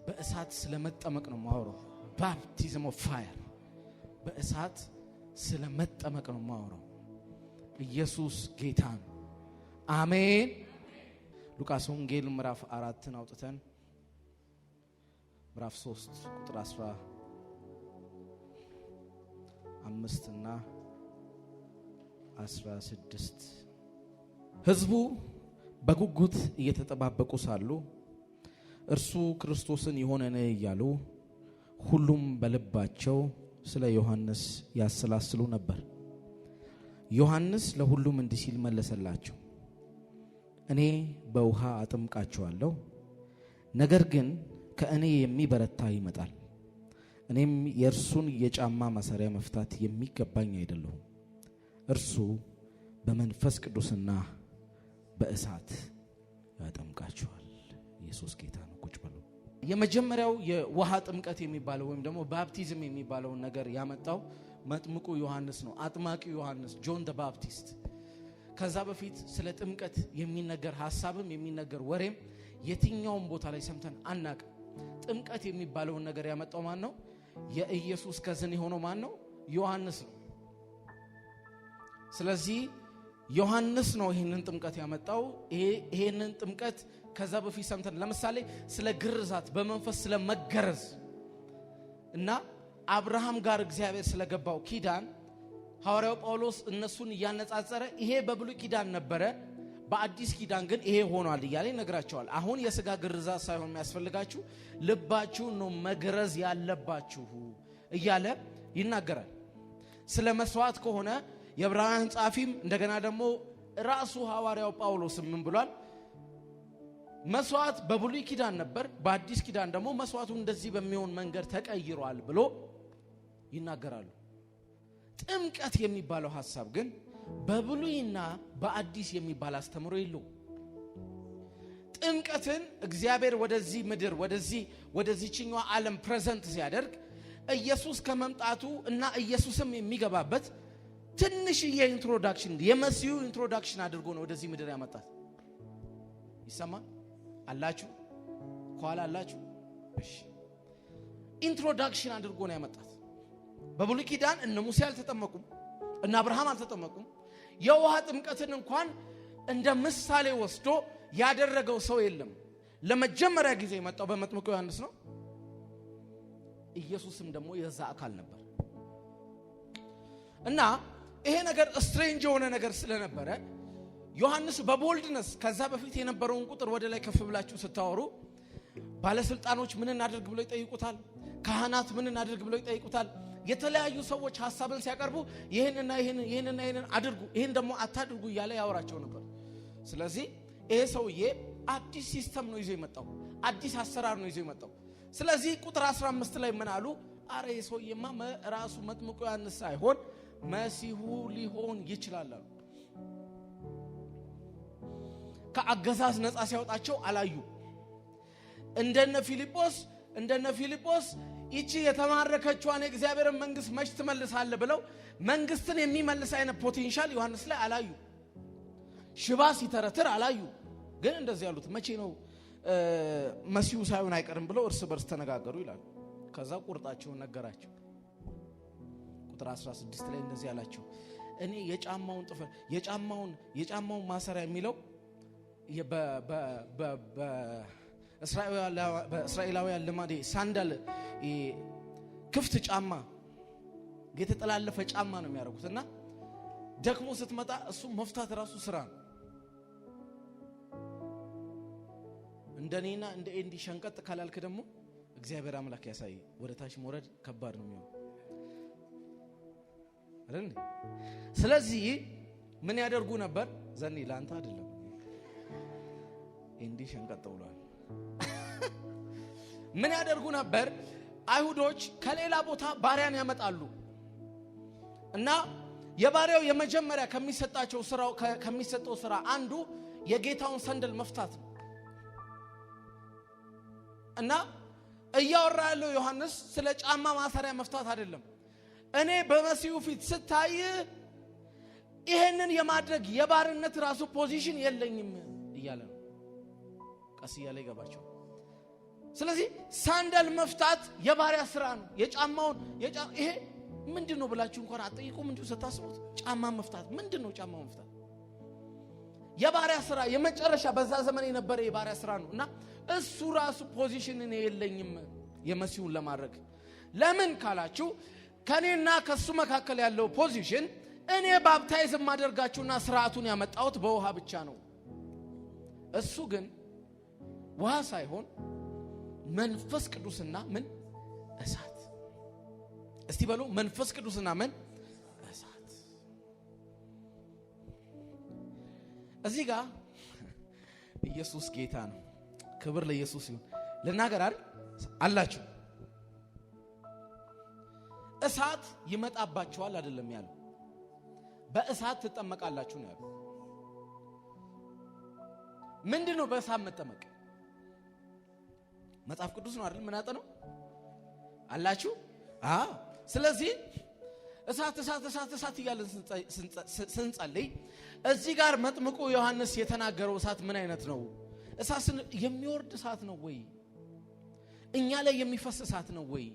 በእሳት ስለመጠመቅ ነው ማወራው። ባፕቲዝም ኦፍ ፋየር በእሳት ስለመጠመቅ ነው ማወራው። ኢየሱስ ጌታ ነው። አሜን። ሉቃስ ወንጌል ምዕራፍ 4 አውጥተን ምዕራፍ 3 ቁጥር 15 እና 16 ሕዝቡ በጉጉት እየተጠባበቁ ሳሉ እርሱ ክርስቶስን ይሆነን እያሉ ሁሉም በልባቸው ስለ ዮሐንስ ያሰላስሉ ነበር። ዮሐንስ ለሁሉም እንዲህ ሲል መለሰላቸው፣ እኔ በውሃ አጠምቃችኋለሁ፣ ነገር ግን ከእኔ የሚበረታ ይመጣል፣ እኔም የእርሱን የጫማ ማሰሪያ መፍታት የሚገባኝ አይደለሁም። እርሱ በመንፈስ ቅዱስና በእሳት ያጠምቃችኋል። ኢየሱስ ጌታ ነው። ቁጭ በሉ። የመጀመሪያው የውሃ ጥምቀት የሚባለው ወይም ደግሞ ባፕቲዝም የሚባለውን ነገር ያመጣው መጥምቁ ዮሐንስ ነው። አጥማቂው ዮሐንስ ጆን ዘ ባፕቲስት። ከዛ በፊት ስለ ጥምቀት የሚነገር ሐሳብም የሚነገር ወሬም የትኛውም ቦታ ላይ ሰምተን አናቅም። ጥምቀት የሚባለውን ነገር ያመጣው ማን ነው? የኢየሱስ ከዝን የሆነው ማን ነው? ዮሐንስ ነው። ስለዚህ ዮሐንስ ነው ይሄንን ጥምቀት ያመጣው። ይሄንን ጥምቀት ከዛ በፊት ሰምተን ለምሳሌ ስለ ግርዛት በመንፈስ ስለ መገረዝ እና አብርሃም ጋር እግዚአብሔር ስለገባው ኪዳን ሐዋርያው ጳውሎስ እነሱን እያነጻጸረ ይሄ በብሉይ ኪዳን ነበረ፣ በአዲስ ኪዳን ግን ይሄ ሆኗል እያለ ይነግራቸዋል። አሁን የሥጋ ግርዛት ሳይሆን የሚያስፈልጋችሁ ልባችሁን ነው መግረዝ ያለባችሁ እያለ ይናገራል። ስለ መስዋዕት ከሆነ የዕብራውያን ጻፊም እንደገና ደግሞ ራሱ ሐዋርያው ጳውሎስ ምን ብሏል? መስዋዕት በብሉይ ኪዳን ነበር፣ በአዲስ ኪዳን ደግሞ መስዋዕቱ እንደዚህ በሚሆን መንገድ ተቀይሯል ብሎ ይናገራሉ። ጥምቀት የሚባለው ሐሳብ ግን በብሉይና በአዲስ የሚባል አስተምሮ የለው። ጥምቀትን እግዚአብሔር ወደዚህ ምድር ወደዚህኛው ዓለም ፕሬዘንት ሲያደርግ ኢየሱስ ከመምጣቱ እና ኢየሱስም የሚገባበት ትንሽዬ ኢንትሮዳክሽን የመሲሁ ኢንትሮዳክሽን አድርጎ ነው ወደዚህ ምድር ያመጣት። ይሰማል አላችሁ? ኋላ አላችሁ? እሺ፣ ኢንትሮዳክሽን አድርጎ ነው ያመጣት። በብሉይ ኪዳን እነ ሙሴ አልተጠመቁም፣ እነ አብርሃም አልተጠመቁም። የውሃ ጥምቀትን እንኳን እንደ ምሳሌ ወስዶ ያደረገው ሰው የለም። ለመጀመሪያ ጊዜ የመጣው በመጥምቁ ዮሐንስ ነው። ኢየሱስም ደግሞ የዛ አካል ነበር እና ይሄ ነገር ስትሬንጅ የሆነ ነገር ስለነበረ ዮሐንስ በቦልድነስ ከዛ በፊት የነበረውን ቁጥር ወደ ላይ ከፍ ብላችሁ ስታወሩ ባለስልጣኖች ምን እናድርግ ብለው ይጠይቁታል። ካህናት ምን እናድርግ ብለው ይጠይቁታል። የተለያዩ ሰዎች ሐሳብን ሲያቀርቡ ይሄንና ይሄንን አድርጉ፣ ይሄን ደግሞ አታድርጉ እያለ ያወራቸው ነበር። ስለዚህ ይሄ ሰውዬ አዲስ ሲስተም ነው ይዞ የመጣው፣ አዲስ አሰራር ነው ይዞ የመጣው። ስለዚህ ቁጥር 15 ላይ ምን አሉ? አረ ይሄ ሰውዬማ ራሱ መጥምቁ ዮሐንስ ሳይሆን መሲሁ ሊሆን ይችላል አሉ። ከአገዛዝ ነፃ ሲያወጣቸው አላዩ። እንደነ ፊልጶስ ይቺ የተማረከችዋን የእግዚአብሔርን መንግስት መች ትመልሳለ ብለው መንግስትን የሚመልስ አይነት ፖቴንሻል ዮሐንስ ላይ አላዩ። ሽባ ሲተረትር አላዩ። ግን እንደዚህ ያሉት መቼ ነው መሲሁ ሳይሆን አይቀርም ብለው እርስ በርስ ተነጋገሩ ይላሉ። ከዛ ቁርጣቸውን ነገራቸው። ቁጥር 16 ላይ እንደዚህ ያላቸው፣ እኔ የጫማውን ጥፍር የጫማውን ማሰሪያ የሚለው በእስራኤላውያን ልማድ ሳንዳል ክፍት ጫማ የተጠላለፈ ጫማ ነው የሚያደርጉት እና ደክሞ ስትመጣ እሱ መፍታት ራሱ ስራ ነው። እንደኔና እንደ ኤንዲ ሸንቀጥ ካላልክ ደግሞ እግዚአብሔር አምላክ ያሳይ፣ ወደ ታች መውረድ ከባድ ነው የሚሆነው አይደል? ስለዚህ ምን ያደርጉ ነበር? ዘኔ ላንተ አይደለም ኤንዲ ሸንቀጥ ብሏል። ምን ያደርጉ ነበር? አይሁዶች ከሌላ ቦታ ባሪያን ያመጣሉ እና የባሪያው የመጀመሪያ ከሚሰጠው ስራ አንዱ የጌታውን ሰንደል መፍታት ነው። እና እያወራ ያለው ዮሐንስ ስለ ጫማ ማሰሪያ መፍታት አይደለም። እኔ በመሲሁ ፊት ስታይ ይሄንን የማድረግ የባርነት ራሱ ፖዚሽን የለኝም እያለ ነው። ቀስ እያለ ይገባቸው። ስለዚህ ሳንደል መፍታት የባሪያ ስራ ነው። የጫማውን ይሄ ምንድነው ብላችሁ እንኳን አጠይቁም እንዴ ስታስቡት ጫማ መፍታት ምንድነው? ጫማ መፍታት የባሪያ ስራ የመጨረሻ በዛ ዘመን የነበረ የባሪያ ስራ ነውና እሱ ራሱ ፖዚሽን እኔ የለኝም የመሲሁን ለማድረግ። ለምን ካላችሁ ከኔና ከሱ መካከል ያለው ፖዚሽን እኔ ባፕታይዝ ማደርጋችሁና ስርዓቱን ያመጣሁት በውሃ ብቻ ነው። እሱ ግን ውሃ ሳይሆን መንፈስ ቅዱስና ምን እሳት። እስቲ በሉ መንፈስ ቅዱስና ምን እሳት። እዚህ ጋር ኢየሱስ ጌታ ነው። ክብር ለኢየሱስ ይሁን። ለናገር አይደል አላችሁ እሳት ይመጣባችኋል አይደለም ያለው፣ በእሳት ትጠመቃላችሁ ነው ያለው። ምንድነው በእሳት መጠመቅ? መጽሐፍ ቅዱስ ነው አይደል? ምናጠ ነው አላችሁ? ስለዚህ እሳት እያለን ስንጸልይ እዚህ ጋር መጥምቁ ዮሐንስ የተናገረው እሳት ምን አይነት ነው? እሳት የሚወርድ እሳት ነው ወይ? እኛ ላይ የሚፈስ እሳት ነው ወይ?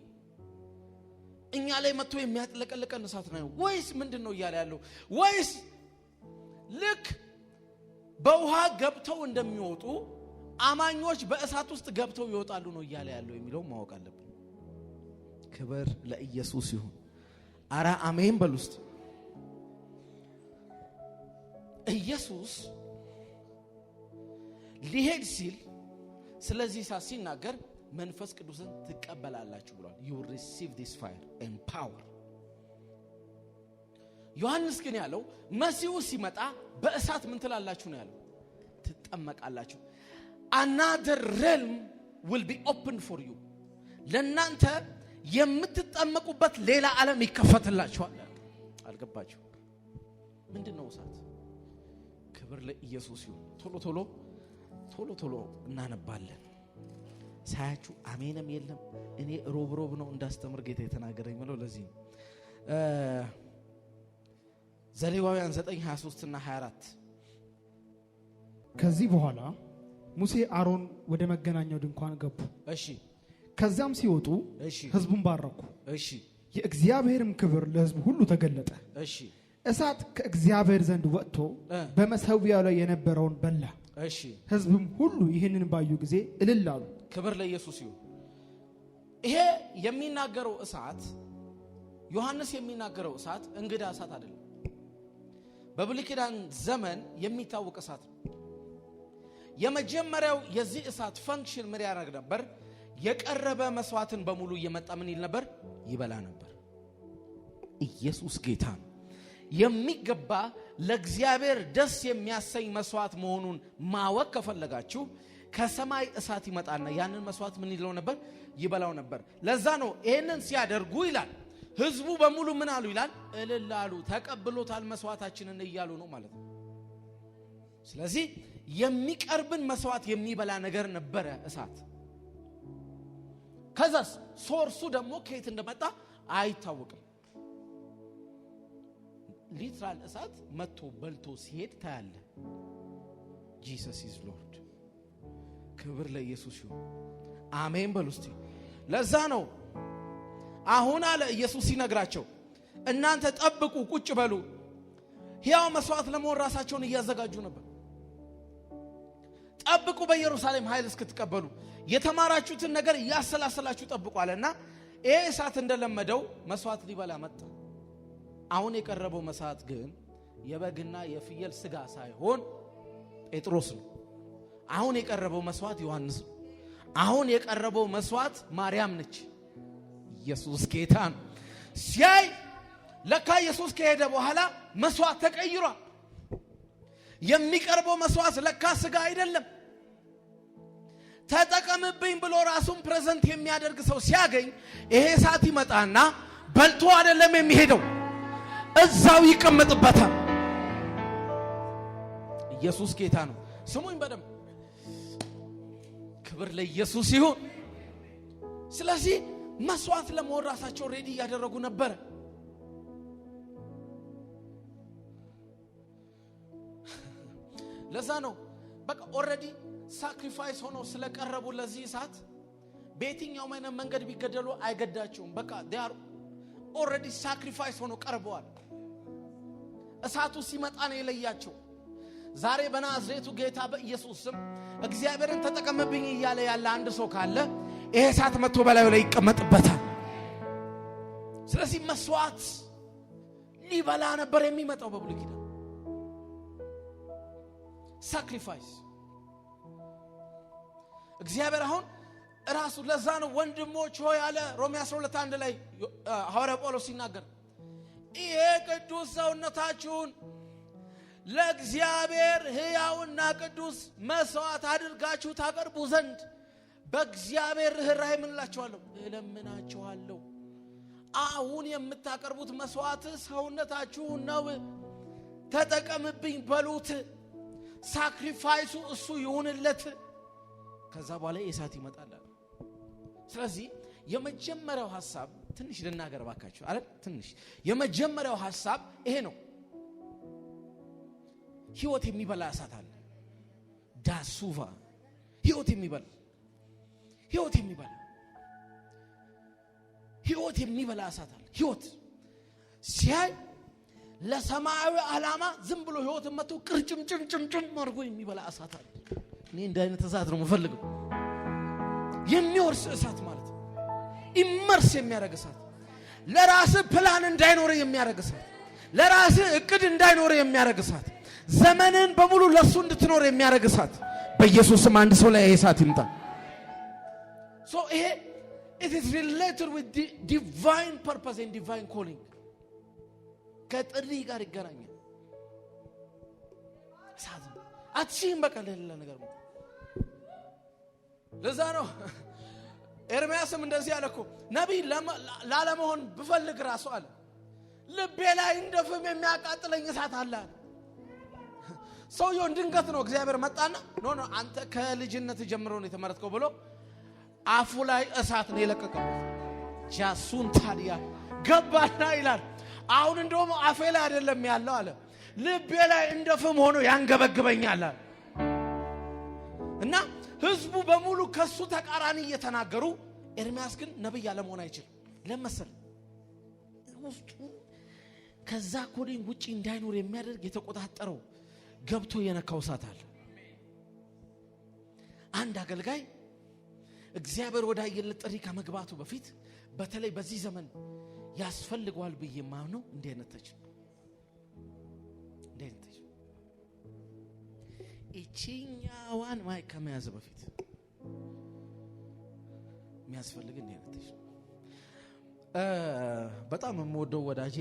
እኛ ላይ መጥቶ የሚያጥለቀልቀን እሳት ነው ወይስ ምንድነው እያለ ያለው? ወይስ ልክ በውሃ ገብተው እንደሚወጡ አማኞች በእሳት ውስጥ ገብተው ይወጣሉ ነው እያለ ያለው የሚለው ማወቅ አለብን። ክብር ለኢየሱስ ይሁን። አራ አሜን በሉስት። ኢየሱስ ሊሄድ ሲል ስለዚህ እሳት ሲናገር መንፈስ ቅዱስን ትቀበላላችሁ ብሏል። you will receive this fire and power። ዮሐንስ ግን ያለው መሲሁ ሲመጣ በእሳት ምን ትላላችሁ ነው ያለው? ትጠመቃላችሁ። another realm will be open for you። ለናንተ የምትጠመቁበት ሌላ ዓለም ይከፈትላችኋል። አልገባችሁ? ምንድነው እሳት? ክብር ለኢየሱስ ይሁን። ቶሎ እናነባለን። ሳያችሁ አሜንም የለም። እኔ ሮብ ነው እንዳስተምር ጌታ የተናገረኝ ማለት ለዚህ ነው። ዘሌዋውያን 9:23 እና 24 ከዚህ በኋላ ሙሴ አሮን ወደ መገናኛው ድንኳን ገቡ። እሺ። ከዛም ሲወጡ ሕዝቡን ባረኩ። እሺ። የእግዚአብሔርም ክብር ለሕዝቡ ሁሉ ተገለጠ። እሺ። እሳት ከእግዚአብሔር ዘንድ ወጥቶ በመሠዊያው ላይ የነበረውን በላ። እሺ። ሕዝቡም ሁሉ ይህንን ባዩ ጊዜ እልል አሉ። ክብር ለኢየሱስ ይሁን። ይሄ የሚናገረው እሳት ዮሐንስ የሚናገረው እሳት እንግዳ እሳት አይደለም። በብሉይ ኪዳን ዘመን የሚታወቅ እሳት ነው። የመጀመሪያው የዚህ እሳት ፈንክሽን ምን ያደርግ ነበር? የቀረበ መስዋዕትን በሙሉ እየመጣ ምን ይል ነበር? ይበላ ነበር። ኢየሱስ ጌታ ነው። የሚገባ ለእግዚአብሔር ደስ የሚያሰኝ መስዋዕት መሆኑን ማወቅ ከፈለጋችሁ ከሰማይ እሳት ይመጣና ያንን መስዋዕት ምን ይለው ነበር? ይበላው ነበር። ለዛ ነው ይሄንን ሲያደርጉ ይላል ሕዝቡ በሙሉ ምን አሉ ይላል? እልል አሉ። ተቀብሎታል መስዋዕታችንን እያሉ ነው ማለት ነው። ስለዚህ የሚቀርብን መስዋዕት የሚበላ ነገር ነበረ እሳት። ከዛስ ሶርሱ ደግሞ ከየት እንደመጣ አይታወቅም። ሊትራል እሳት መጥቶ በልቶ ሲሄድ ታያለ። ጂሰስ ኢዝ ሎርድ። ክብር ለኢየሱስ ይሁን። አሜን በሉ እስቲ። ለዛ ነው አሁን አለ ኢየሱስ ሲነግራቸው እናንተ ጠብቁ፣ ቁጭ በሉ። ሕያው መስዋዕት ለመሆን ራሳቸውን እያዘጋጁ ነበር። ጠብቁ በኢየሩሳሌም ኃይል እስክትቀበሉ፣ የተማራችሁትን ነገር ያሰላሰላችሁ ጠብቁ አለና ይሄ እሳት እንደለመደው መስዋዕት ሊበላ መጣ። አሁን የቀረበው መስዋዕት ግን የበግና የፍየል ስጋ ሳይሆን ጴጥሮስ ነው። አሁን የቀረበው መስዋዕት ዮሐንስ ነው። አሁን የቀረበው መስዋዕት ማርያም ነች። ኢየሱስ ጌታ ነው። ሲያይ ለካ ኢየሱስ ከሄደ በኋላ መስዋዕት ተቀይሯል። የሚቀርበው መስዋዕት ለካ ስጋ አይደለም። ተጠቀምብኝ ብሎ ራሱን ፕሬዘንት የሚያደርግ ሰው ሲያገኝ ይሄ እሳት ይመጣና በልቶ አይደለም የሚሄደው፣ እዛው ይቀመጥበታል። ኢየሱስ ጌታ ነው። ስሙኝ በደንብ። ክብር ለኢየሱስ ይሁን። ስለዚህ መስዋዕት ለመሆን ራሳቸው ሬዲ እያደረጉ ነበር። ለዛ ነው በቃ ኦሬዲ ሳክሪፋይስ ሆኖ ስለቀረቡ ለዚህ እሳት በየትኛው መንገድ ቢገደሉ አይገዳቸውም። በቃ they are already sacrifice ሆኖ ቀርበዋል። እሳቱ ሲመጣ ነው የለያቸው። ዛሬ በናዝሬቱ ጌታ በኢየሱስ ስም እግዚአብሔርን ተጠቀመብኝ እያለ ያለ አንድ ሰው ካለ ይሄ እሳት መጥቶ በላዩ ላይ ይቀመጥበታል። ስለዚህ መስዋዕት ሊበላ ነበር የሚመጣው በብሉይ ኪዳን ሳክሪፋይስ። እግዚአብሔር አሁን ራሱ ለዛ ነው ወንድሞች ሆይ አለ ሮሜ 12:1 ላይ ሐዋርያ ጳውሎስ ሲናገር ይሄ ቅዱስ ሰውነታችሁን ለእግዚአብሔር ሕያውና ቅዱስ መስዋዕት አድርጋችሁ ታቀርቡ ዘንድ በእግዚአብሔር ርኅራኄ ምን እላችኋለሁ እለምናችኋለሁ። አሁን የምታቀርቡት መስዋዕት ሰውነታችሁ ነው፣ ተጠቀምብኝ በሉት። ሳክሪፋይሱ እሱ ይሁንለት። ከዛ በኋላ እሳት ይመጣል። ስለዚህ የመጀመሪያው ሐሳብ ትንሽ ልናገር ባካችሁ አይደል? ትንሽ የመጀመሪያው ሐሳብ ይሄ ነው። ሕይወት የሚበላ እሳት አለ። ዳሱቫ ሕይወት የሚበላ እሳት አለ። ሕይወት ሲያይ ለሰማያዊ ዓላማ ዝም ብሎ ሕይወትን መጥቶ ቅርጭምጭምጭም አድርጎ የሚበላ እሳት አለ። እኔ እንደ አይነት እሳት ነው የምፈልገው። የሚወርስ እሳት ማለት ነው። ኢመርስ የሚያደርግ እሳት፣ ለራስ ፕላን እንዳይኖር የሚያደርግ እሳት፣ ለራስ እቅድ እንዳይኖር የሚያደርግ እሳት፣ ዘመንን በሙሉ ለሱ እንድትኖር የሚያደርግ እሳት። በኢየሱስም አንድ ሰው ላይ እሳት ይምጣ። so it is related with the divine purpose and divine calling። ከጥሪ ጋር ይገናኛል። እሳት አትሽም በቃ ለሌላ ነገር ነው። ለዛ ነው ኤርምያስም እንደዚህ አለ እኮ ነቢይ ላለመሆን ብፈልግ ራሱ አለ ልቤ ላይ እንደ ፍም የሚያቃጥለኝ እሳት አለ። ሰውየው ድንገት ነው እግዚአብሔር መጣና ኖ አንተ ከልጅነት ጀምሮ ነው የተመረጥከው ብሎ አፉ ላይ እሳት ነው የለቀቀው። ጃሱን ታዲያ ገባና ይላል አሁን እንደውም አፌ ላይ አይደለም ያለው አለ ልቤ ላይ እንደ ፍም ሆኖ ያንገበግበኛል አለ። እና ህዝቡ በሙሉ ከሱ ተቃራኒ እየተናገሩ ኤርምያስ ግን ነብይ ያለመሆን አይችልም። ለምሳሌ ውስጡ ከዛ ኮዲንግ ውጪ እንዳይኖር የሚያደርግ የተቆጣጠረው ገብቶ የነካው እሳት አለ። አንድ አገልጋይ እግዚአብሔር ወዳየለት ጥሪ ከመግባቱ በፊት በተለይ በዚህ ዘመን ያስፈልገዋል ብዬ ማምነው እንዲህ አይነተች እቺኛዋን ማይክ ከመያዝ በፊት የሚያስፈልግ እንዲህ አይነተች። በጣም የምወደው ወዳጄ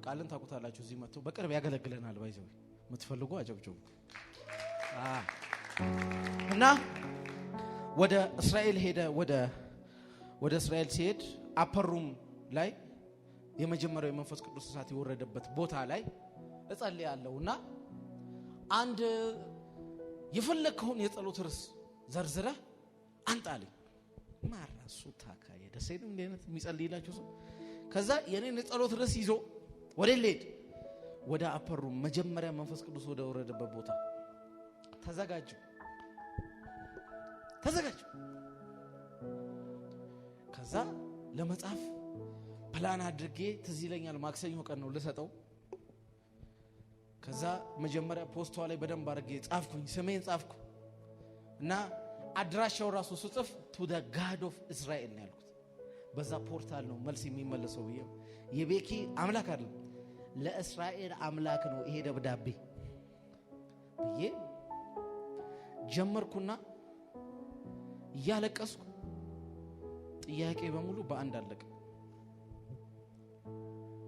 ቃልን ታውቁታላችሁ። እዚህ መጥቶ በቅርብ ያገለግለናል። ባይዘው የምትፈልጉ አጨብጭቡ። እና ወደ እስራኤል ሄደ። ወደ እስራኤል ሲሄድ አፐሩም ላይ የመጀመሪያው የመንፈስ ቅዱስ እሳት የወረደበት ቦታ ላይ እጸልያለሁና አንድ የፈለከውን የጸሎት ርዕስ ዘርዝረህ አንጣልኝ። ማራሱ ታካ የደሰኝ ነው እንዴ አይነት የሚጸልይላችሁ ሰው። ከዛ የኔን የጸሎት ርዕስ ይዞ ወደ ሌድ ወደ አፐሩም መጀመሪያ መንፈስ ቅዱስ ወደ ወረደበት ቦታ ተዘጋጁ። ከዛ ለመጻፍ ፕላን አድርጌ ትዝ ይለኛል ማክሰኞ ቀን ነው ልሰጠው። ከዛ መጀመሪያ ፖስቷ ላይ በደንብ አድርጌ ጻፍኩኝ፣ ስሜን ጻፍኩ እና አድራሻው ራሱ ጽፍ to the God of Israel ነው ያልኩት። በዛ ፖርታል ነው መልስ የሚመለሰው። የቤኪ አምላክ አይደለም ለእስራኤል አምላክ ነው ይሄ ደብዳቤ ብዬ ጀመርኩና እያለቀስኩ ጥያቄ በሙሉ በአንድ አለቀ።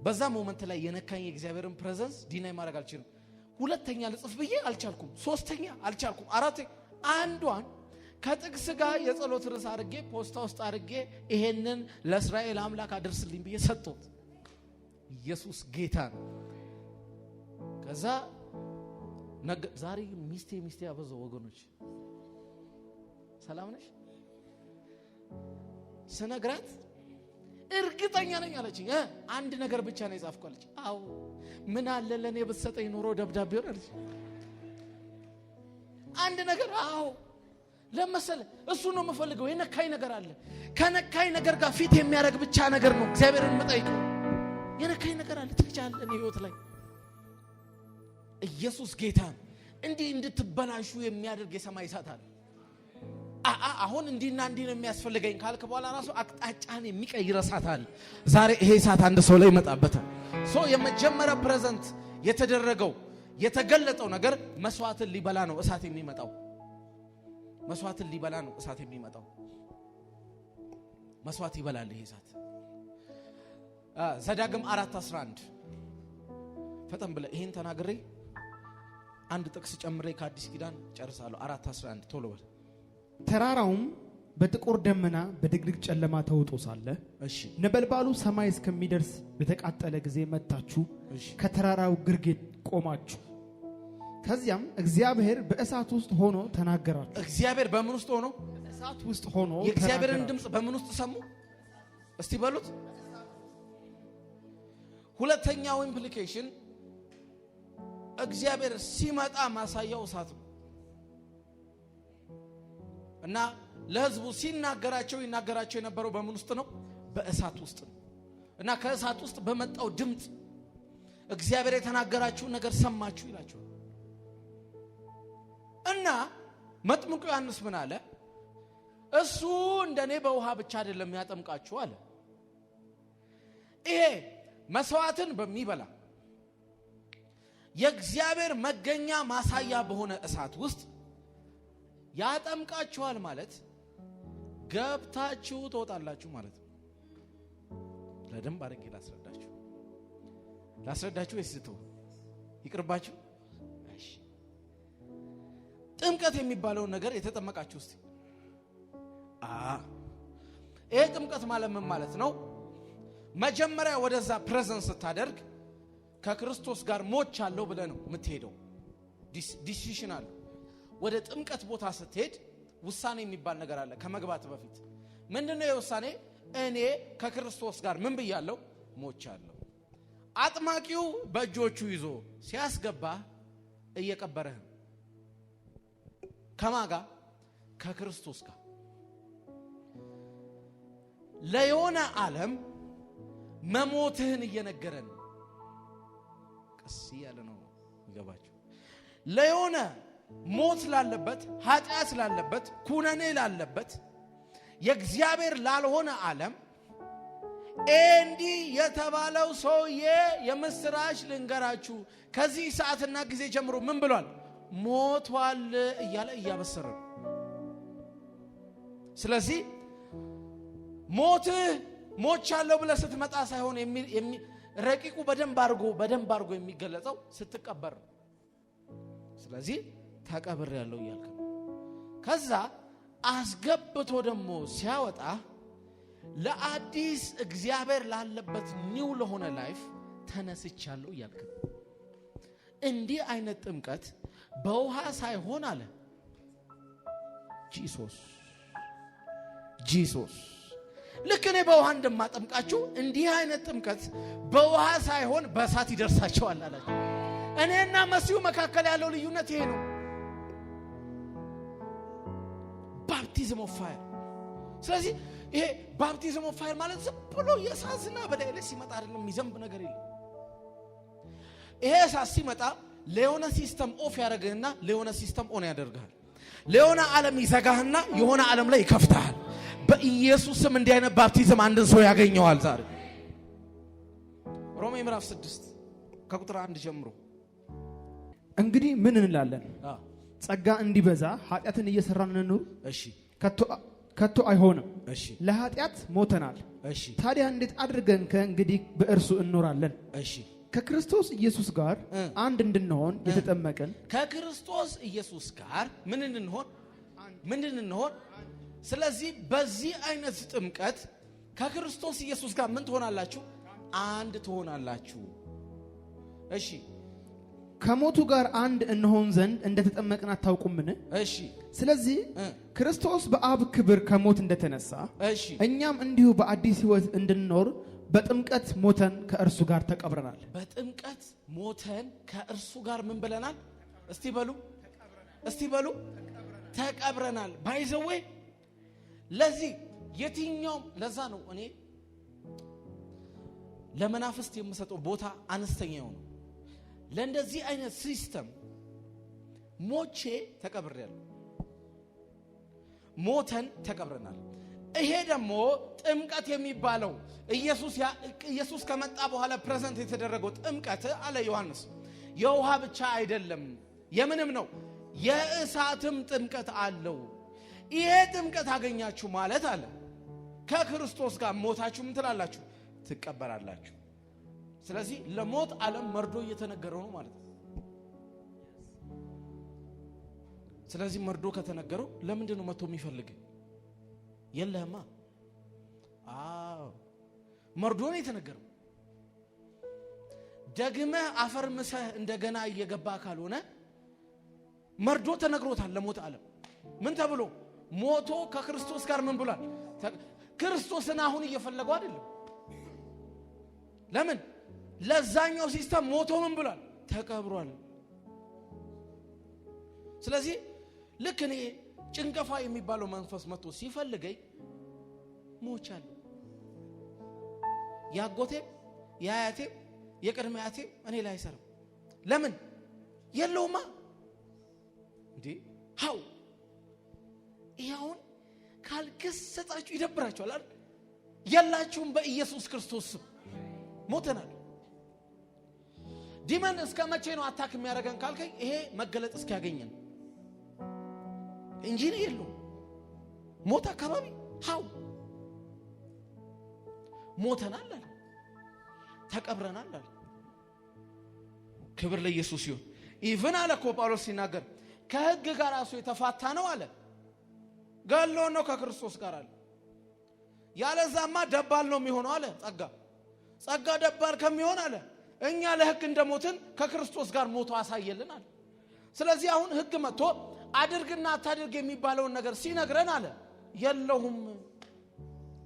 በዛ ሞመንት ላይ የነካኝ የእግዚአብሔርን ፕሬዘንስ ዲናይ ማድረግ አልችልም። ሁለተኛ ልጽፍ ብዬ አልቻልኩም። ሶስተኛ አልቻልኩም። አራተኛ አንዷን ከጥቅስ ጋር የጸሎት ርዕስ አድርጌ ፖስታ ውስጥ አድርጌ ይሄንን ለእስራኤል አምላክ አድርስልኝ ብዬ ሰጥቶት ኢየሱስ ጌታ ነው። ከዛ ዛሬ ሚስቴ ያበዛው ወገኖች ሰላም ነሽ ስነግራት እርግጠኛ ነኝ አለችኝ። አንድ ነገር ብቻ ነው የጻፍኩት አለች። አዎ ምን አለ ለኔ ብትሰጠኝ ኖሮ ደብዳቤው አለች። አንድ ነገር አዎ ለምሳሌ እሱ ነው የምፈልገው። የነካኝ ነገር አለ። ከነካኝ ነገር ጋር ፊት የሚያደርግ ብቻ ነገር ነው እግዚአብሔርን መጠይቀው። የነካኝ ነገር አለ ትቻለ እኔ ህይወት ላይ ኢየሱስ ጌታ እንዲህ እንድትበላሹ የሚያደርግ የሰማይ እሳት አለ። አሁን እንዲና እንዲህ ነው የሚያስፈልገኝ ካልክ በኋላ ራሱ አቅጣጫን የሚቀይር እሳት አለ። ዛሬ ይሄ እሳት አንድ ሰው ላይ ይመጣበታል። የመጀመሪያ ፕሬዘንት የተደረገው የተገለጠው ነገር መስዋዕትን ሊበላ ነው እሳት የሚመጣው። መስዋዕትን ሊበላ ነው እሳት የሚመጣው። መስዋዕት ይበላል ይሄ እሳት። ዘዳግም 4:11 ፈጠን ብለ ይሄን ተናግሬ አንድ ጥቅስ ጨምሬ ከአዲስ ኪዳን ጨርሳለሁ። 4:11 ቶሎ በል። ተራራውም በጥቁር ደመና በድቅድቅ ጨለማ ተውጦ ሳለ ነበልባሉ ሰማይ እስከሚደርስ በተቃጠለ ጊዜ መጣችሁ ከተራራው ግርጌ ቆማችሁ። ከዚያም እግዚአብሔር በእሳት ውስጥ ሆኖ ተናገራችሁ። እግዚአብሔር በምን ውስጥ ሆኖ? በእሳት ውስጥ ሆኖ። የእግዚአብሔርን ድምጽ በምን ውስጥ ሰሙ? እስቲ በሉት። ሁለተኛው ኢምፕሊኬሽን እግዚአብሔር ሲመጣ ማሳያው እሳት ነው እና ለህዝቡ ሲናገራቸው ይናገራቸው የነበረው በምን ውስጥ ነው? በእሳት ውስጥ ነው። እና ከእሳት ውስጥ በመጣው ድምጽ እግዚአብሔር የተናገራችሁ ነገር ሰማችሁ ይላችሁ። እና መጥምቁ ዮሐንስ ምን አለ? እሱ እንደኔ በውሃ ብቻ አይደለም ያጠምቃችሁ አለ። ይሄ መስዋዕትን በሚበላ የእግዚአብሔር መገኛ ማሳያ በሆነ እሳት ውስጥ ያጠምቃችኋል ማለት ገብታችሁ ትወጣላችሁ ማለት ነው። ለደንብ አድርጌ ላስረዳችሁ ወይስ ተው ይቅርባችሁ? እሺ ጥምቀት የሚባለው ነገር የተጠመቃችሁ እስቲ ይሄ ጥምቀት ማለት ምን ማለት ነው? መጀመሪያ ወደዛ ፕሬዘንስ ስታደርግ ከክርስቶስ ጋር ሞቻለሁ ብለህ ነው የምትሄደው። ዲሲሽን አለ። ወደ ጥምቀት ቦታ ስትሄድ ውሳኔ የሚባል ነገር አለ። ከመግባት በፊት ምንድነው የውሳኔ? እኔ ከክርስቶስ ጋር ምን ብያለሁ? ሞቻለሁ። አጥማቂው በእጆቹ ይዞ ሲያስገባ እየቀበረህ ከማጋ ከክርስቶስ ጋር ለዮና ዓለም መሞትህን እየነገረን ቀስ ያለ ነው ይገባችሁ። ለዮና ሞት ላለበት ኃጢአት ላለበት ኩነኔ ላለበት የእግዚአብሔር ላልሆነ ዓለም እንዲህ የተባለው ሰውዬ የምስራች ልንገራችሁ ከዚህ ሰዓትና ጊዜ ጀምሮ ምን ብሏል? ሞቷል እያለ እያበሰረ። ስለዚህ ሞቻለሁ ብለህ ስትመጣ ሳይሆን ረቂቁ በደንብ አድርጎ የሚገለጸው ስትቀበር። ስለዚህ ተቀብር ያለው እያልክ ከዛ አስገብቶ ደግሞ ሲያወጣ ለአዲስ እግዚአብሔር ላለበት ኒው ለሆነ ላይፍ ተነስቻለሁ እያልክ እንዲህ አይነት ጥምቀት በውሃ ሳይሆን አለ ጂሶስ ልክ እኔ በውሃ እንደማጠምቃችሁ እንዲህ አይነት ጥምቀት በውሃ ሳይሆን በእሳት ይደርሳቸዋል አላችሁ። እኔና መሲሁ መካከል ያለው ልዩነት ይሄ ነው። ባፕቲዝም ኦፍ ፋየር። ስለዚህ ይሄ ባፕቲዝም ኦፍ ፋየር ማለት ዝም ብሎ የእሳትና በላይ ላይ ሲመጣ አይደለም፣ የሚዘንብ ነገር የለም። ይሄ እሳት ሲመጣ ለዮና ሲስተም ኦፍ ያደርግህና ለዮና ሲስተም ኦን ያደርግሃል። ለዮና ዓለም ይዘጋህና የሆነ ዓለም ላይ ይከፍታል። በኢየሱስ ስም እንዲህ አይነት ባፕቲዝም አንድን ሰው ያገኘዋል ዛሬ። ሮሜ ምዕራፍ 6 ከቁጥር 1 ጀምሮ እንግዲህ ምን እንላለን? ጸጋ እንዲበዛ ኃጢአትን እየሰራን እንኑር? እሺ ከቶ አይሆንም። እሺ ለኃጢአት ሞተናል። እሺ ታዲያ እንዴት አድርገን ከእንግዲህ በእርሱ እንኖራለን? እሺ ከክርስቶስ ኢየሱስ ጋር አንድ እንድንሆን የተጠመቅን። ከክርስቶስ ኢየሱስ ጋር ምን እንድንሆን? ስለዚህ በዚህ አይነት ጥምቀት ከክርስቶስ ኢየሱስ ጋር ምን ትሆናላችሁ? አንድ ትሆናላችሁ። እሺ ከሞቱ ጋር አንድ እንሆን ዘንድ እንደተጠመቅን አታውቁምን? እሺ ስለዚህ ክርስቶስ በአብ ክብር ከሞት እንደተነሳ እኛም እንዲሁ በአዲስ ሕይወት እንድንኖር በጥምቀት ሞተን ከእርሱ ጋር ተቀብረናል። በጥምቀት ሞተን ከእርሱ ጋር ምን ብለናል? እስቲ በሉ ተቀብረናል። ባይዘዌ ለዚህ የትኛውም ለዛ ነው እኔ ለመናፍስት የምሰጠው ቦታ አነስተኛው ነው። ለእንደዚህ አይነት ሲስተም ሞቼ ተቀብሬያለሁ። ሞተን ተቀብረናል። ይሄ ደግሞ ጥምቀት የሚባለው ኢየሱስ ከመጣ በኋላ ፕሬዘንት የተደረገው ጥምቀት አለ ዮሐንስ የውሃ ብቻ አይደለም፣ የምንም ነው፣ የእሳትም ጥምቀት አለው። ይሄ ጥምቀት አገኛችሁ ማለት አለ ከክርስቶስ ጋር ሞታችሁ ምን ትላላችሁ? ትቀበራላችሁ። ስለዚህ ለሞት ዓለም መርዶ እየተነገረው ነው ማለት ነው። ስለዚህ መርዶ ከተነገረው ለምንድን ነው መጥቶ የሚፈልግ? የለህማ። መርዶ ነው የተነገረው። ደግመህ አፈር ምሰህ እንደገና እየገባ ካልሆነ መርዶ ተነግሮታል ለሞት ዓለም። ምን ተብሎ? ሞቶ ከክርስቶስ ጋር ምን ብሏል? ክርስቶስን አሁን እየፈለገው አይደለም። ለምን? ለዛኛው ሲስተም ሞቶ ምን ብሏል? ተቀብሯል። ስለዚህ ልክ እኔ ጭንገፋ የሚባለው መንፈስ መጥቶ ሲፈልገኝ ሞቻለሁ። ያጎቴም ያያቴም የቅድመ አያቴም እኔ ላይ አይሰራም። ለምን? የለውማ እንዴ ሃው ይሁን ካልገሰጻችሁ ይደብራችኋል አይደል? የላችሁም በኢየሱስ ክርስቶስ ስም ሞተናል። ዲመን እስከ መቼ ነው አታክ የሚያደርገን ካልከኝ ይሄ መገለጥ እስኪያገኘን እንጂ ነው የለው። ሞት አካባቢ ሃው ሞተናል አለ፣ ተቀብረናል አለ። ክብር ለኢየሱስ ይሁን። ኢቭን አለ እኮ ጳውሎስ ሲናገር ከሕግ ጋር ራሱ የተፋታ ነው አለ። ገሎ ነው ከክርስቶስ ጋር አለ። ያለዛማ ደባል ነው የሚሆነው አለ። ጸጋ ደባል ከሚሆን አለ እኛ ለሕግ እንደሞትን ከክርስቶስ ጋር ሞቶ አሳየልን አለ። ስለዚህ አሁን ሕግ መጥቶ አድርግና አታድርግ የሚባለውን ነገር ሲነግረን አለ የለሁም፣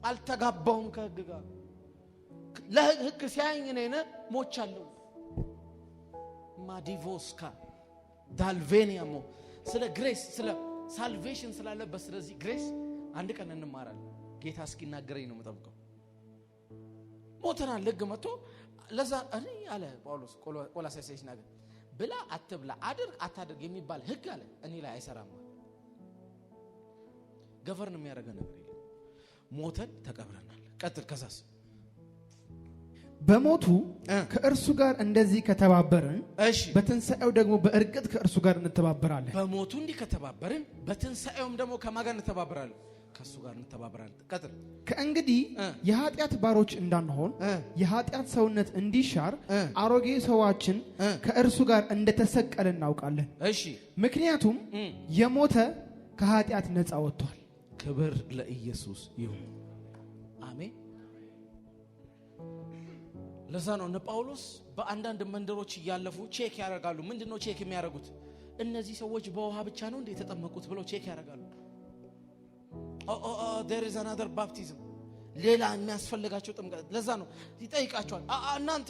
አልተጋባሁም ከሕግ ጋር። ለሕግ ሲያየኝ እኔን ሞቻለሁ። ማዲቮስካ ዳልቬኒያሞ ስለ ግሬስ ስለ ሳልቬሽን ስላለበት ስለዚህ ግሬስ አንድ ቀን እንማራለን። ጌታ እስኪናገረኝ ነው የምጠብቀው። ሞተናል። ሕግ መጥቶ ለዛ እኔ አለ ጳውሎስ ቆላስይስ ሲናገር ብላ አትብላ አድርግ አታድርግ የሚባል ሕግ አለ እኔ ላይ አይሰራም። ገቨርን የሚያደርገን ነገር የለም። ሞተን ተቀብረናል። ቀጥል። ከዛስ በሞቱ ከእርሱ ጋር እንደዚህ ከተባበርን በትንሣኤው ደግሞ በእርግጥ ከእርሱ ጋር እንተባበራለን። በሞቱ እንዲህ ከተባበርን በትንሣኤውም ደግሞ ከማን ጋር እንተባበራለን? ከእሱ ጋር እንተባበራለን። ቀጥል። ከእንግዲህ የኃጢአት ባሮች እንዳንሆን የኃጢአት ሰውነት እንዲሻር አሮጌ ሰዋችን ከእርሱ ጋር እንደተሰቀለ እናውቃለን። እሺ፣ ምክንያቱም የሞተ ከኃጢአት ነፃ ወጥቷል። ክብር ለኢየሱስ ይሁን። አሜን። ለዛ ነው እነ ጳውሎስ በአንዳንድ መንደሮች እያለፉ ቼክ ያደርጋሉ። ምንድነው ቼክ የሚያደርጉት? እነዚህ ሰዎች በውሃ ብቻ ነው እንደ የተጠመቁት ብለው ቼክ ያደርጋሉ። there is another baptism፣ ሌላ የሚያስፈልጋቸው ጥምቀት። ለዛ ነው ይጠይቃቸዋል። እናንተ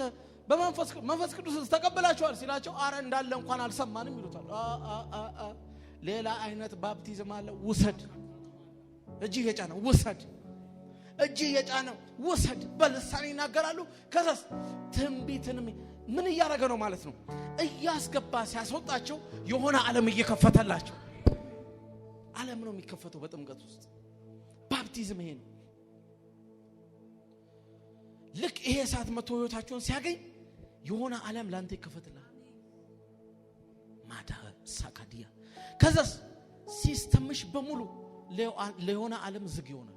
በመንፈስ ቅዱስ ተቀበላችኋል ሲላቸው አረ እንዳለ እንኳን አልሰማንም ይሉታል። ሌላ አይነት ባፕቲዝም አለ፣ ውሰድ። እጅ የጫነ ውሰድ፣ እጅ የጫነ ውሰድ። በልሳን ይናገራሉ። ከዛስ ትንቢትን ምን እያደረገ ነው ማለት ነው? እያስገባ ሲያስወጣቸው የሆነ ዓለም እየከፈተላቸው። ዓለም ነው የሚከፈተው በጥምቀት ውስጥ። ባፕቲዝም ይሄ ነው። ልክ ይሄ እሳት መጥቶ ህይወታቸውን ሲያገኝ የሆነ ዓለም ላንተ ይከፈትልሃል። ማዳ ሳካዲያ። ከዛስ ሲስተምሽ በሙሉ ለሆነ ዓለም ዝግ ይሆናል።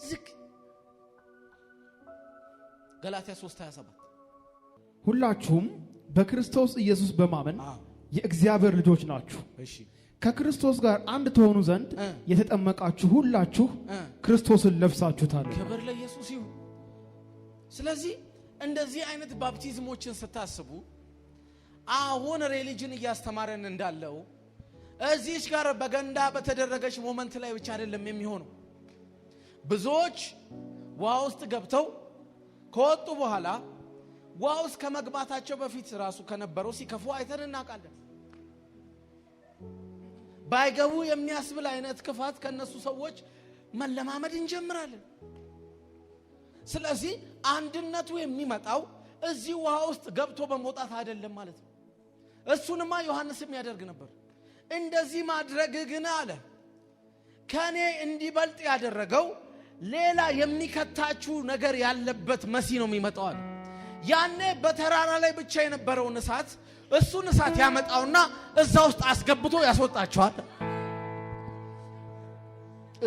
ዝግ። ገላትያ 3:27 ሁላችሁም በክርስቶስ ኢየሱስ በማመን የእግዚአብሔር ልጆች ናችሁ። እሺ፣ ከክርስቶስ ጋር አንድ ተሆኑ ዘንድ የተጠመቃችሁ ሁላችሁ ክርስቶስን ለብሳችሁታል። ክብር ለኢየሱስ ይሁን። ስለዚህ እንደዚህ አይነት ባፕቲዝሞችን ስታስቡ አሁን ሪሊጅን እያስተማረን እንዳለው እዚህች ጋር በገንዳ በተደረገች ሞመንት ላይ ብቻ አይደለም የሚሆነው። ብዙዎች ውሃ ውስጥ ገብተው ከወጡ በኋላ ውሃ ውስጥ ከመግባታቸው በፊት ራሱ ከነበረው ሲከፉ አይተን እናውቃለን። ባይገቡ የሚያስብል አይነት ክፋት ከነሱ ሰዎች መለማመድ እንጀምራለን። ስለዚህ አንድነቱ የሚመጣው እዚህ ውሃ ውስጥ ገብቶ በመውጣት አይደለም ማለት ነው። እሱንማ ዮሐንስም ያደርግ ነበር። እንደዚህ ማድረግ ግን አለ ከኔ እንዲበልጥ ያደረገው ሌላ የሚከታችሁ ነገር ያለበት መሲ ነው የሚመጣው አለ። ያኔ በተራራ ላይ ብቻ የነበረውን እሳት እሱን እሳት ያመጣውና እዛ ውስጥ አስገብቶ ያስወጣቸዋል።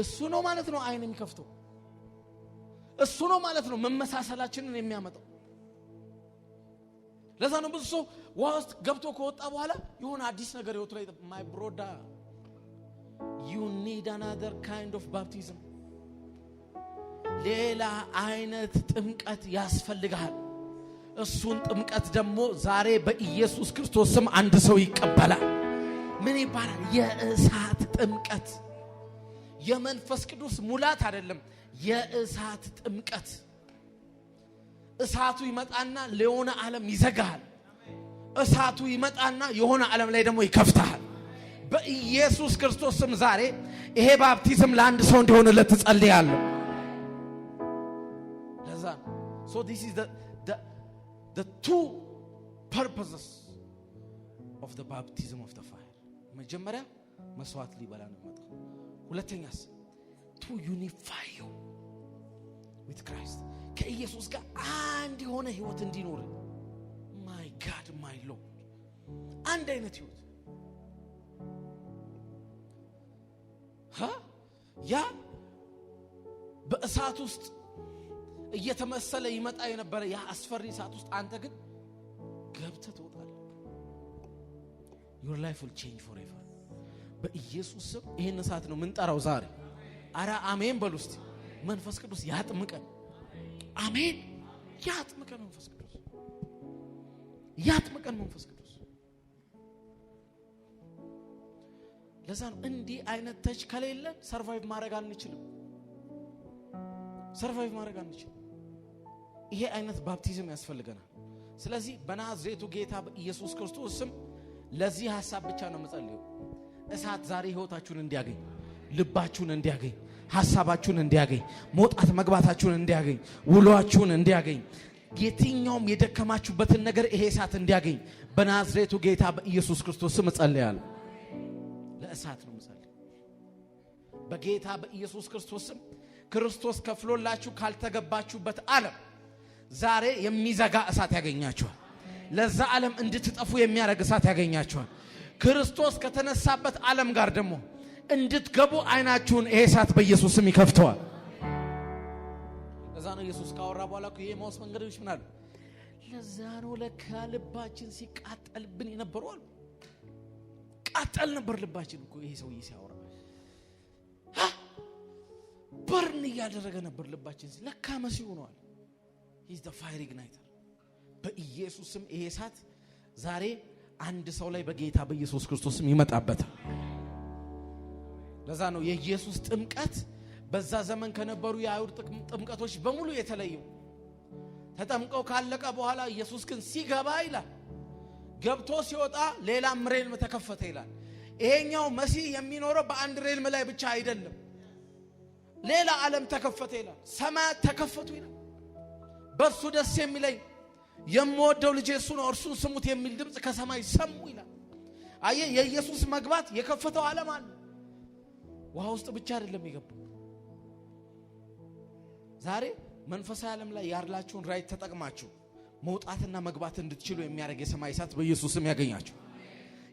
እሱ ነው ማለት ነው አይን የሚከፍተው። እሱ ነው ማለት ነው መመሳሰላችንን የሚያመጣው። ለዛ ነው ብዙ ሰው ውሃ ውስጥ ገብቶ ከወጣ በኋላ የሆነ አዲስ ነገር ህይወቱ ላይ my brother you need another kind of baptism ሌላ አይነት ጥምቀት ያስፈልጋል። እሱን ጥምቀት ደግሞ ዛሬ በኢየሱስ ክርስቶስ ስም አንድ ሰው ይቀበላል። ምን ይባላል? የእሳት ጥምቀት። የመንፈስ ቅዱስ ሙላት አይደለም፣ የእሳት ጥምቀት። እሳቱ ይመጣና ለሆነ ዓለም ይዘጋል። እሳቱ ይመጣና የሆነ ዓለም ላይ ደግሞ ይከፍታል። በኢየሱስ ክርስቶስ ስም ዛሬ ይሄ ባፕቲዝም ለአንድ ሰው እንዲሆንለት ተጸልያለሁ። ለዛ so this is the two purposes of the baptism of the fire. መጀመሪያ መስዋዕት ሊበላ ነው መጣ። ሁለተኛስ to unify you with Christ. ከኢየሱስ ጋር አንድ የሆነ ህይወት እንዲኖር my God my Lord አንድ አይነት ህይወት ያ በእሳት ውስጥ እየተመሰለ ይመጣ የነበረ ያ አስፈሪ እሳት ውስጥ አንተ ግን ገብተህ ትወጣለህ። your life will change forever በኢየሱስ ስም። ይሄን እሳት ነው ምን ጠራው ዛሬ። አረ አሜን በሉ እስቲ። መንፈስ ቅዱስ ያጥምቀን። አሜን። ያጥምቀን መንፈስ ቅዱስ፣ ያጥምቀን መንፈስ ቅዱስ። ለዛ ነው እንዲህ አይነት ተች ከሌለ ሰርቫይቭ ማድረግ አንችልም። ሰርቫይቭ ማድረግ አንችልም። ይሄ አይነት ባፕቲዝም ያስፈልገናል። ስለዚህ በናዝሬቱ ጌታ በኢየሱስ ክርስቶስ ስም ለዚህ ሐሳብ ብቻ ነው መጸልየው። እሳት ዛሬ ህይወታችሁን እንዲያገኝ፣ ልባችሁን እንዲያገኝ፣ ሐሳባችሁን እንዲያገኝ፣ መውጣት መግባታችሁን እንዲያገኝ፣ ውሏችሁን እንዲያገኝ፣ የትኛውም የደከማችሁበትን ነገር ይሄ እሳት እንዲያገኝ በናዝሬቱ ጌታ በኢየሱስ ክርስቶስ ስም እጸልያለሁ። ለእሳት ነው መጸልየው በጌታ በኢየሱስ ክርስቶስ ስም። ክርስቶስ ከፍሎላችሁ ካልተገባችሁበት ዓለም ዛሬ የሚዘጋ እሳት ያገኛችኋል። ለዛ ዓለም እንድትጠፉ የሚያረግ እሳት ያገኛችኋል። ክርስቶስ ከተነሳበት ዓለም ጋር ደግሞ እንድትገቡ አይናችሁን ይሄ እሳት በኢየሱስ ስም ይከፍተዋል። ለዛ ነው ኢየሱስ ካወራ በኋላ እኮ ይሄ ማውስ መንገዶች ምን አሉ? ለዛ ነው ለካ ልባችን ሲቃጠልብን የነበረው አሉ። ቃጠል ነበር ልባችን እኮ ይሄ ሰውዬ ሲያወራ በርን ያደረገ ነበር ልባችን። ለካ መሲሁ ነው አለ። he's the fire igniter በኢየሱስ ስም ይሄ እሳት ዛሬ አንድ ሰው ላይ በጌታ በኢየሱስ ክርስቶስ ስም ይመጣበታል። ለዛ ነው የኢየሱስ ጥምቀት በዛ ዘመን ከነበሩ የአይሁድ ጥምቀቶች በሙሉ የተለየው። ተጠምቀው ካለቀ በኋላ ኢየሱስ ግን ሲገባ ይላል ገብቶ ሲወጣ ሌላ ሬልም ተከፈተ ይላል። ይሄኛው መሲህ የሚኖረው በአንድ ሬልም ላይ ብቻ አይደለም፣ ሌላ ዓለም ተከፈተ ይላል። ሰማያት ተከፈቱ ይላል። በሱ ደስ የሚለኝ የምወደው ልጄ እሱ ነው እርሱን ስሙት የሚል ድምጽ ከሰማይ ሰሙ ይላል። አየ የኢየሱስ መግባት የከፈተው ዓለም አለ። ውሃ ውስጥ ብቻ አይደለም የገባው። ዛሬ መንፈሳዊ ዓለም ላይ ያላችሁን ራይት ተጠቅማችሁ መውጣትና መግባት እንድትችሉ የሚያደርግ የሰማይ እሳት በኢየሱስ ስም ያገኛችሁ።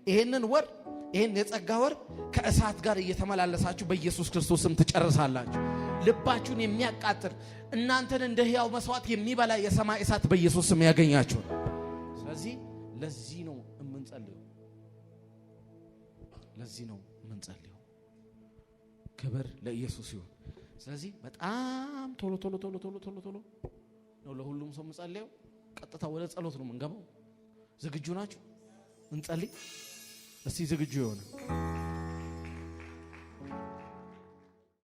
ይሄንን ወር ይሄን የጸጋ ወር ከእሳት ጋር እየተመላለሳችሁ በኢየሱስ ክርስቶስ ስም ትጨርሳላችሁ። ልባችሁን የሚያቃጥል እናንተን እንደ ሕያው መስዋዕት የሚበላ የሰማይ እሳት በኢየሱስ ስም ያገኛችሁ። ስለዚህ ለዚህ ነው የምንጸልየው፣ ለዚህ ነው የምንጸልየው። ክብር ለኢየሱስ ይሁን። ስለዚህ በጣም ቶሎ ነው ለሁሉም ሰው የምንጸልየው። ቀጥታ ወደ ጸሎት ነው የምንገባው። ዝግጁ ናችሁ? እንጸልይ እስቲ። ዝግጁ የሆነ